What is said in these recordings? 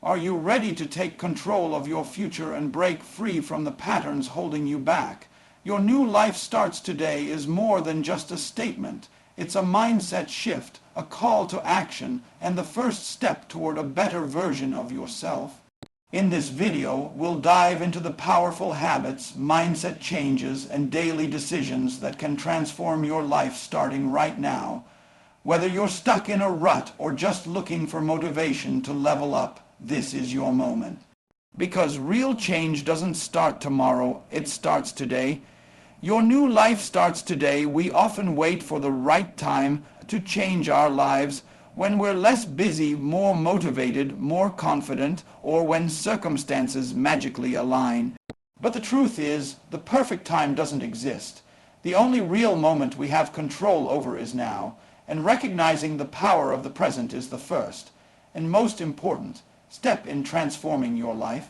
Are you ready to take control of your future and break free from the patterns holding you back? Your new life starts today is more than just a statement. It's a mindset shift, a call to action, and the first step toward a better version of yourself. In this video, we'll dive into the powerful habits, mindset changes, and daily decisions that can transform your life starting right now. Whether you're stuck in a rut or just looking for motivation to level up, this is your moment. Because real change doesn't start tomorrow, it starts today. Your new life starts today. We often wait for the right time to change our lives, when we're less busy, more motivated, more confident, or when circumstances magically align. But the truth is, the perfect time doesn't exist. The only real moment we have control over is now, and recognizing the power of the present is the first, and most important, step in transforming your life.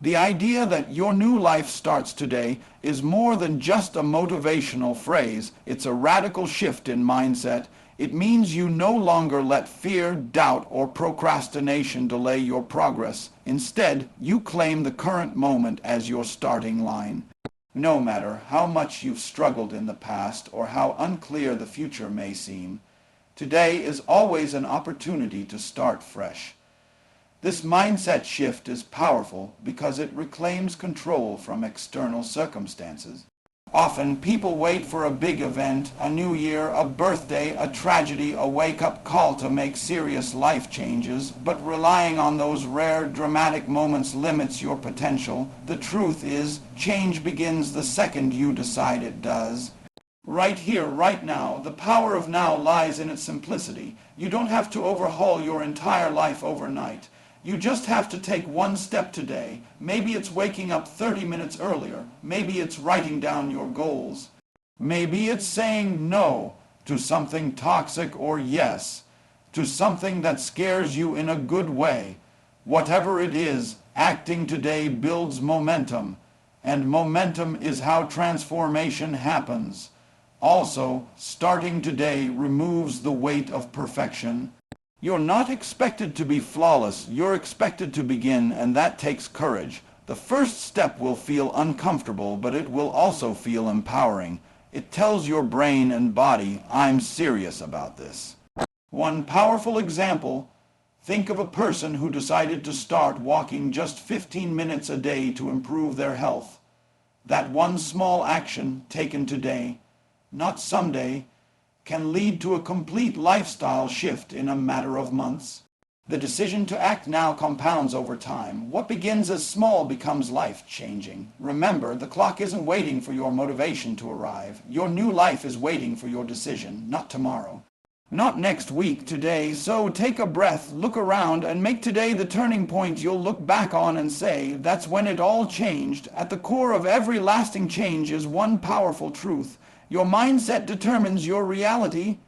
The idea that your new life starts today is more than just a motivational phrase. It's a radical shift in mindset. It means you no longer let fear, doubt, or procrastination delay your progress. Instead, you claim the current moment as your starting line. No matter how much you've struggled in the past or how unclear the future may seem, today is always an opportunity to start fresh. This mindset shift is powerful because it reclaims control from external circumstances. Often, people wait for a big event, a new year, a birthday, a tragedy, a wake-up call to make serious life changes, but relying on those rare, dramatic moments limits your potential. The truth is, change begins the second you decide it does. Right here, right now, the power of now lies in its simplicity. You don't have to overhaul your entire life overnight. You just have to take one step today. Maybe it's waking up 30 minutes earlier. Maybe it's writing down your goals. Maybe it's saying no to something toxic or yes to something that scares you in a good way. Whatever it is, acting today builds momentum, and momentum is how transformation happens. Also, starting today removes the weight of perfection. You're not expected to be flawless. You're expected to begin, and that takes courage. The first step will feel uncomfortable, but it will also feel empowering. It tells your brain and body, I'm serious about this. One powerful example, think of a person who decided to start walking just 15 minutes a day to improve their health. That one small action taken today, not someday, can lead to a complete lifestyle shift in a matter of months. The decision to act now compounds over time. What begins as small becomes life-changing. Remember, the clock isn't waiting for your motivation to arrive. Your new life is waiting for your decision, not tomorrow. Not next week, today. So take a breath, look around, and make today the turning point you'll look back on and say, that's when it all changed. At the core of every lasting change is one powerful truth. Your mindset determines your reality.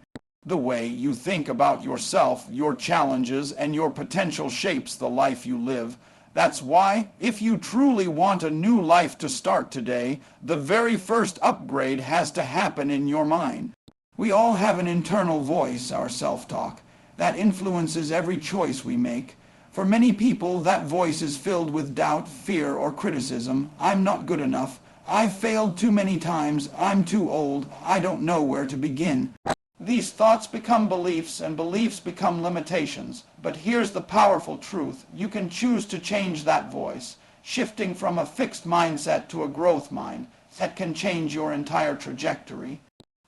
The way you think about yourself, your challenges, and your potential shapes the life you live. That's why, if you truly want a new life to start today, the very first upgrade has to happen in your mind. We all have an internal voice, our self-talk, that influences every choice we make. For many people, that voice is filled with doubt, fear, or criticism. I'm not good enough. I've failed too many times. I'm too old. I don't know where to begin. These thoughts become beliefs, and beliefs become limitations. But here's the powerful truth. You can choose to change that voice, shifting from a fixed mindset to a growth mind that can change your entire trajectory.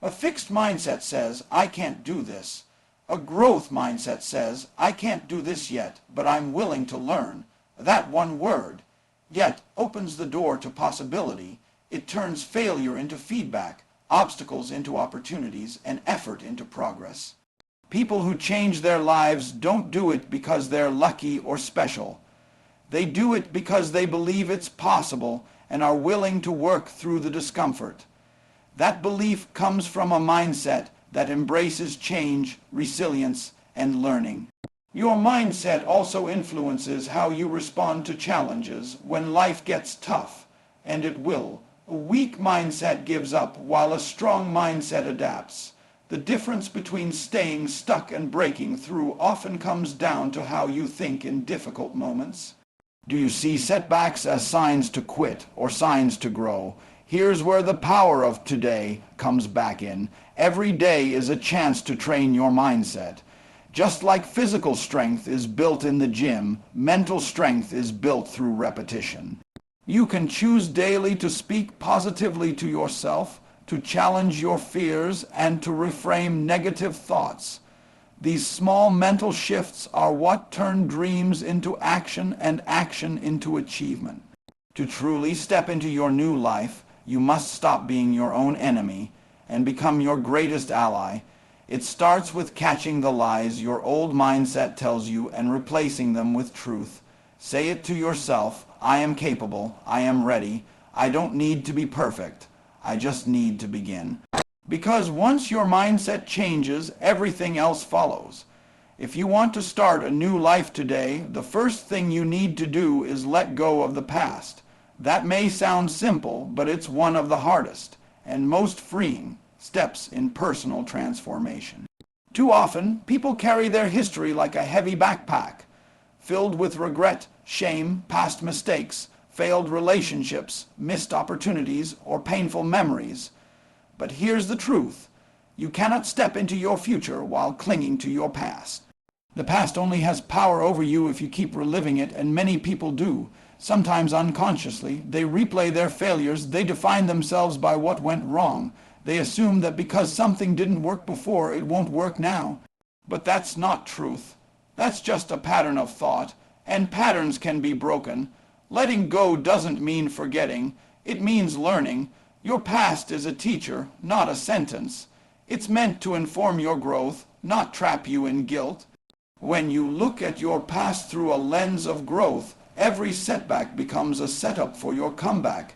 A fixed mindset says, I can't do this. A growth mindset says, I can't do this yet, but I'm willing to learn. That one word, yet, opens the door to possibility. It turns failure into feedback, obstacles into opportunities, and effort into progress. People who change their lives don't do it because they're lucky or special. They do it because they believe it's possible and are willing to work through the discomfort. That belief comes from a mindset that embraces change, resilience, and learning. Your mindset also influences how you respond to challenges when life gets tough, and it will. A weak mindset gives up while a strong mindset adapts. The difference between staying stuck and breaking through often comes down to how you think in difficult moments. Do you see setbacks as signs to quit or signs to grow? Here's where the power of today comes back in. Every day is a chance to train your mindset. Just like physical strength is built in the gym, mental strength is built through repetition. You can choose daily to speak positively to yourself, to challenge your fears, and to reframe negative thoughts. These small mental shifts are what turn dreams into action and action into achievement. To truly step into your new life, you must stop being your own enemy and become your greatest ally. It starts with catching the lies your old mindset tells you and replacing them with truth. Say it to yourself, I am capable, I am ready, I don't need to be perfect, I just need to begin. Because once your mindset changes, everything else follows. If you want to start a new life today, the first thing you need to do is let go of the past. That may sound simple, but it's one of the hardest and most freeing steps in personal transformation. Too often, people carry their history like a heavy backpack, filled with regret, shame, past mistakes, failed relationships, missed opportunities, or painful memories. But here's the truth. You cannot step into your future while clinging to your past. The past only has power over you if you keep reliving it, and many people do. Sometimes unconsciously, they replay their failures, they define themselves by what went wrong. They assume that because something didn't work before, it won't work now. But that's not truth. That's just a pattern of thought, and patterns can be broken. Letting go doesn't mean forgetting. It means learning. Your past is a teacher, not a sentence. It's meant to inform your growth, not trap you in guilt. When you look at your past through a lens of growth, every setback becomes a setup for your comeback.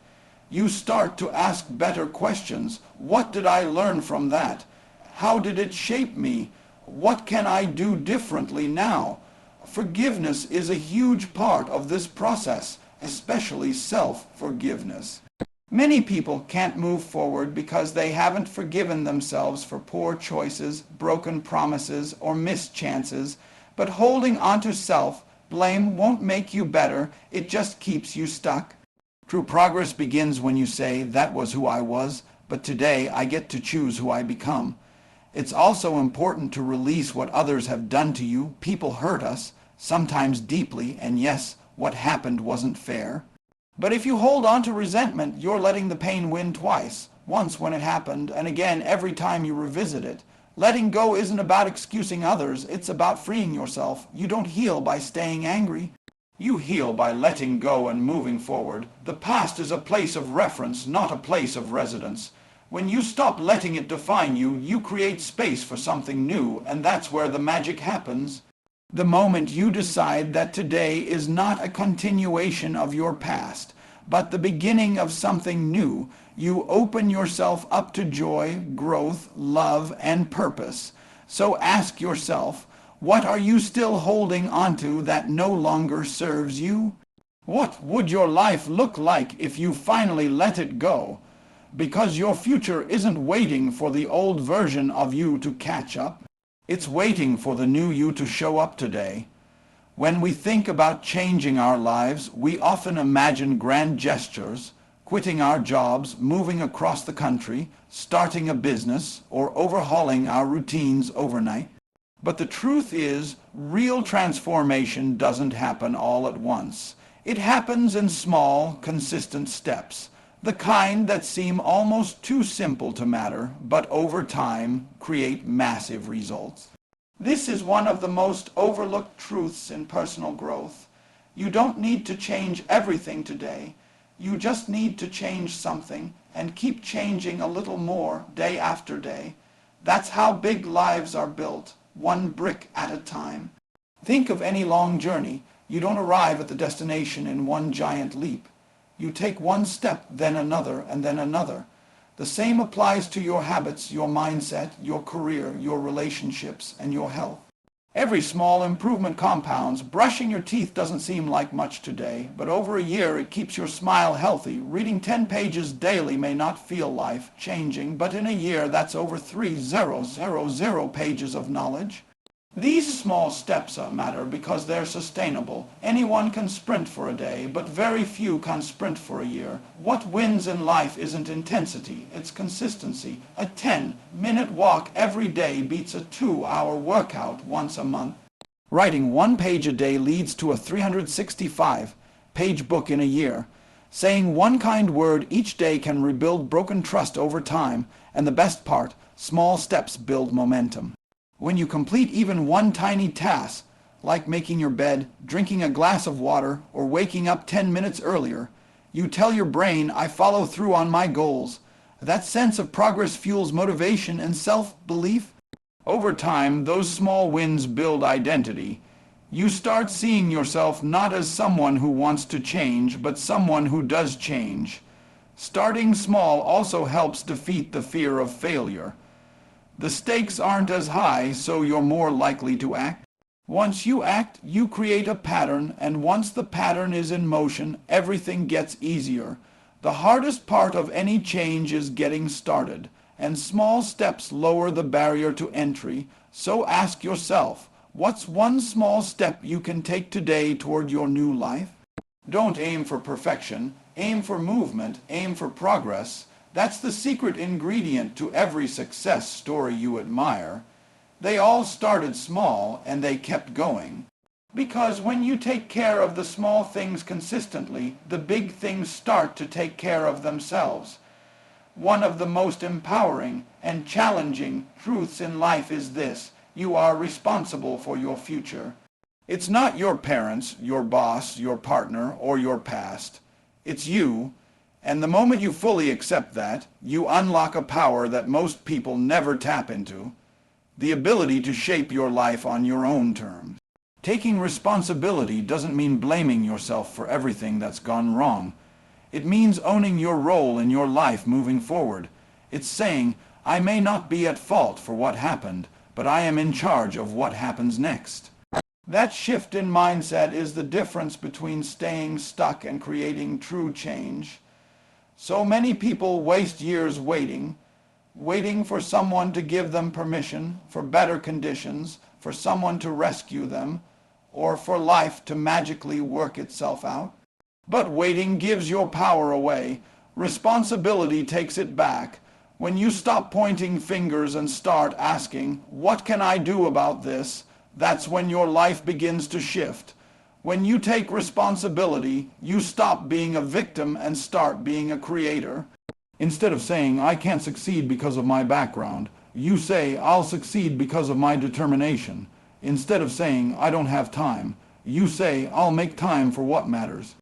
You start to ask better questions. What did I learn from that? How did it shape me? What can I do differently now? Forgiveness is a huge part of this process, especially self-forgiveness. Many people can't move forward because they haven't forgiven themselves for poor choices, broken promises, or missed chances. But holding onto self-blame won't make you better, it just keeps you stuck. True progress begins when you say, that was who I was, but today I get to choose who I become. It's also important to release what others have done to you. People hurt us, sometimes deeply, and yes, what happened wasn't fair. But if you hold on to resentment, you're letting the pain win twice. Once when it happened, and again every time you revisit it. Letting go isn't about excusing others, it's about freeing yourself. You don't heal by staying angry. You heal by letting go and moving forward. The past is a place of reference, not a place of residence. When you stop letting it define you, you create space for something new, and that's where the magic happens. The moment you decide that today is not a continuation of your past, but the beginning of something new, you open yourself up to joy, growth, love, and purpose. So ask yourself, what are you still holding onto that no longer serves you? What would your life look like if you finally let it go? Because your future isn't waiting for the old version of you to catch up. It's waiting for the new you to show up today. When we think about changing our lives, we often imagine grand gestures, quitting our jobs, moving across the country, starting a business, or overhauling our routines overnight. But the truth is, real transformation doesn't happen all at once. It happens in small, consistent steps, the kind that seem almost too simple to matter, but over time create massive results. This is one of the most overlooked truths in personal growth. You don't need to change everything today. You just need to change something and keep changing a little more day after day. That's how big lives are built, one brick at a time. Think of any long journey. You don't arrive at the destination in one giant leap. You take one step, then another, and then another. The same applies to your habits, your mindset, your career, your relationships, and your health. Every small improvement compounds. Brushing your teeth doesn't seem like much today, but over a year it keeps your smile healthy. Reading 10 pages daily may not feel life-changing, but in a year that's over 3,000 pages of knowledge. These small steps matter because they're sustainable. Anyone can sprint for a day, but very few can sprint for a year. What wins in life isn't intensity, it's consistency. A 10-minute walk every day beats a 2-hour workout once a month. Writing 1 page a day leads to a 365-page book in a year. Saying one kind word each day can rebuild broken trust over time, and the best part, small steps build momentum. When you complete even one tiny task, like making your bed, drinking a glass of water, or waking up 10 minutes earlier, you tell your brain, I follow through on my goals. That sense of progress fuels motivation and self-belief. Over time, those small wins build identity. You start seeing yourself not as someone who wants to change, but someone who does change. Starting small also helps defeat the fear of failure. The stakes aren't as high, so you're more likely to act. Once you act, you create a pattern, and once the pattern is in motion, everything gets easier. The hardest part of any change is getting started, and small steps lower the barrier to entry. So ask yourself, what's one small step you can take today toward your new life? Don't aim for perfection, aim for movement, aim for progress. That's the secret ingredient to every success story you admire. They all started small and they kept going. Because when you take care of the small things consistently, the big things start to take care of themselves. One of the most empowering and challenging truths in life is this: you are responsible for your future. It's not your parents, your boss, your partner, or your past. It's you. And the moment you fully accept that, you unlock a power that most people never tap into, the ability to shape your life on your own terms. Taking responsibility doesn't mean blaming yourself for everything that's gone wrong. It means owning your role in your life moving forward. It's saying, I may not be at fault for what happened, but I am in charge of what happens next. That shift in mindset is the difference between staying stuck and creating true change. So many people waste years waiting for someone to give them permission, for better conditions, for someone to rescue them, or for life to magically work itself out. But waiting gives your power away. Responsibility takes it back. When you stop pointing fingers and start asking, what can I do about this? That's when your life begins to shift. When you take responsibility, you stop being a victim and start being a creator. Instead of saying, I can't succeed because of my background, you say, I'll succeed because of my determination. Instead of saying, I don't have time, you say, I'll make time for what matters.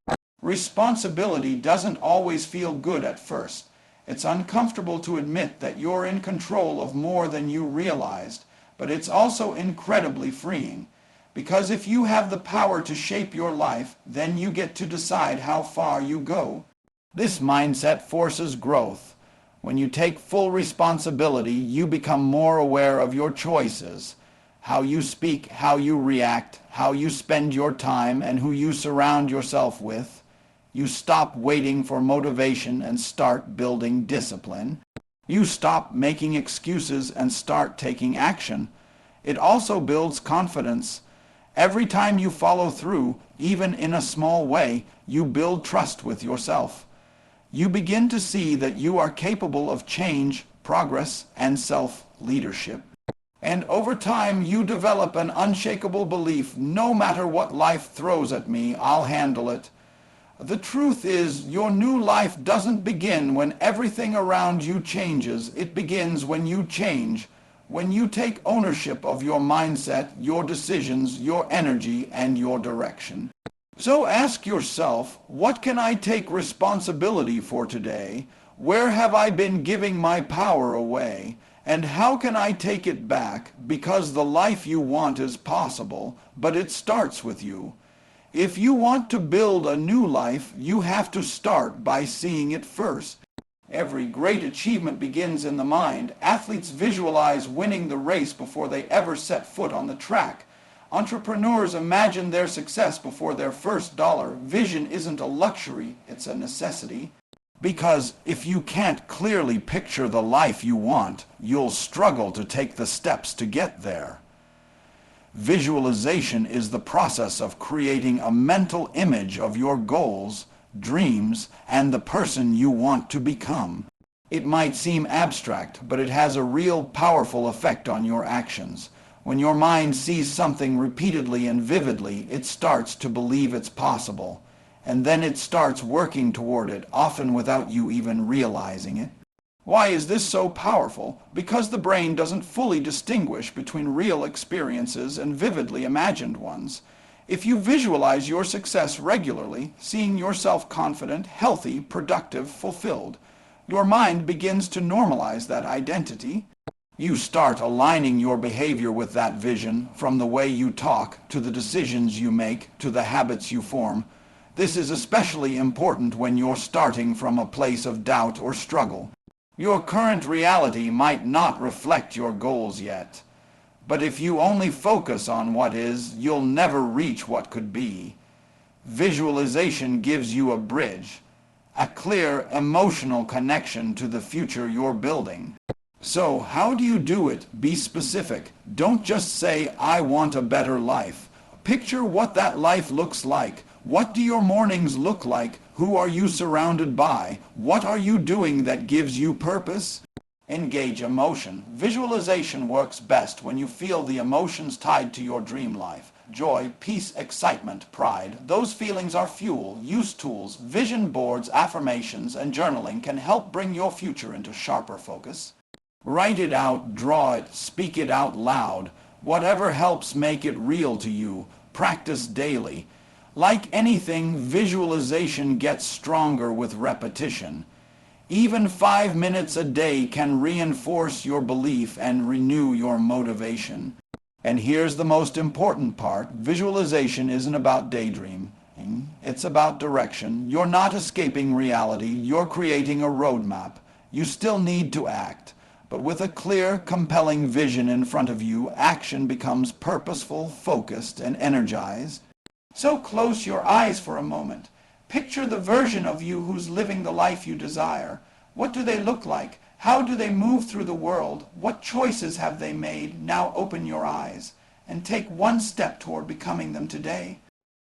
Responsibility doesn't always feel good at first. It's uncomfortable to admit that you're in control of more than you realized, but it's also incredibly freeing. Because if you have the power to shape your life, then you get to decide how far you go. This mindset forces growth. When you take full responsibility, you become more aware of your choices, how you speak, how you react, how you spend your time, and who you surround yourself with. You stop waiting for motivation and start building discipline. You stop making excuses and start taking action. It also builds confidence. Every time you follow through, even in a small way, you build trust with yourself. You begin to see that you are capable of change, progress, and self-leadership. And over time, you develop an unshakable belief, no matter what life throws at me, I'll handle it. The truth is, your new life doesn't begin when everything around you changes. It begins when you change. When you take ownership of your mindset, your decisions, your energy, and your direction. So ask yourself, what can I take responsibility for today? Where have I been giving my power away? And how can I take it back? Because the life you want is possible, but it starts with you. If you want to build a new life, you have to start by seeing it first. Every great achievement begins in the mind. Athletes visualize winning the race before they ever set foot on the track. Entrepreneurs imagine their success before their first dollar. Vision isn't a luxury, it's a necessity. Because if you can't clearly picture the life you want, you'll struggle to take the steps to get there. Visualization is the process of creating a mental image of your goals, dreams, and the person you want to become. It might seem abstract, but it has a real powerful effect on your actions. When your mind sees something repeatedly and vividly, it starts to believe it's possible. And then it starts working toward it, often without you even realizing it. Why is this so powerful? Because the brain doesn't fully distinguish between real experiences and vividly imagined ones. If you visualize your success regularly, seeing yourself confident, healthy, productive, fulfilled, your mind begins to normalize that identity. You start aligning your behavior with that vision, from the way you talk, to the decisions you make, to the habits you form. This is especially important when you're starting from a place of doubt or struggle. Your current reality might not reflect your goals yet. But if you only focus on what is, you'll never reach what could be. Visualization gives you a bridge, a clear emotional connection to the future you're building. So, how do you do it? Be specific. Don't just say, "I want a better life." Picture what that life looks like. What do your mornings look like? Who are you surrounded by? What are you doing that gives you purpose? Engage emotion. Visualization works best when you feel the emotions tied to your dream life. Joy, peace, excitement, pride. Those feelings are fuel. Use tools. Vision boards, affirmations, and journaling can help bring your future into sharper focus. Write it out, draw it, speak it out loud. Whatever helps make it real to you. Practice daily. Like anything, visualization gets stronger with repetition. Even 5 minutes a day can reinforce your belief and renew your motivation. And here's the most important part. Visualization isn't about daydreaming. It's about direction. You're not escaping reality. You're creating a roadmap. You still need to act. But with a clear, compelling vision in front of you, action becomes purposeful, focused, and energized. So close your eyes for a moment. Picture the version of you who's living the life you desire. What do they look like? How do they move through the world? What choices have they made? Now open your eyes and take one step toward becoming them today.